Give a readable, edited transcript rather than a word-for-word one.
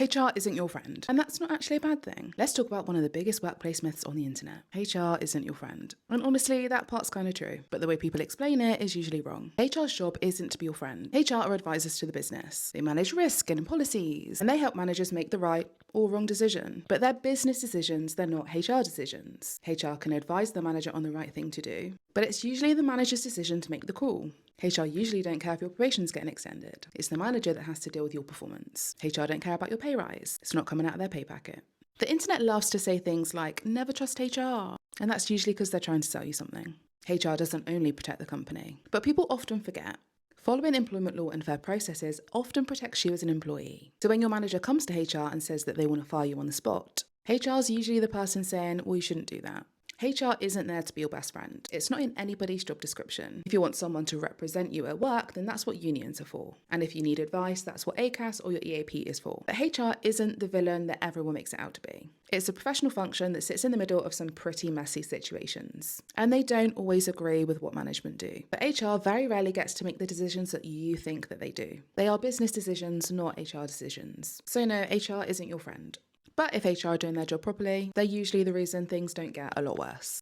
HR isn't your friend. And that's not actually a bad thing. Let's talk about one of the biggest workplace myths on the internet. HR isn't your friend. And honestly, that part's kind of true, but the way people explain it is usually wrong. HR's job isn't to be your friend. HR are advisors to the business. They manage risk and policies, and they help managers make the right or wrong decision. But they're business decisions, they're not HR decisions. HR can advise the manager on the right thing to do, but it's usually the manager's decision to make the call. HR usually don't care if your probation's getting extended. It's the manager that has to deal with your performance. HR don't care about your pay rise. It's not coming out of their pay packet. The internet loves to say things like, never trust HR. And that's usually because they're trying to sell you something. HR doesn't only protect the company, but people often forget. Following employment law and fair processes often protects you as an employee. So when your manager comes to HR and says that they want to fire you on the spot, HR is usually the person saying, well, you shouldn't do that. HR isn't there to be your best friend. It's not in anybody's job description. If you want someone to represent you at work, then that's what unions are for. And if you need advice, that's what ACAS or your EAP is for. But HR isn't the villain that everyone makes it out to be. It's a professional function that sits in the middle of some pretty messy situations. And they don't always agree with what management do. But HR very rarely gets to make the decisions that you think that they do. They are business decisions, not HR decisions. So no, HR isn't your friend. But if HR are doing their job properly, they're usually the reason things don't get a lot worse.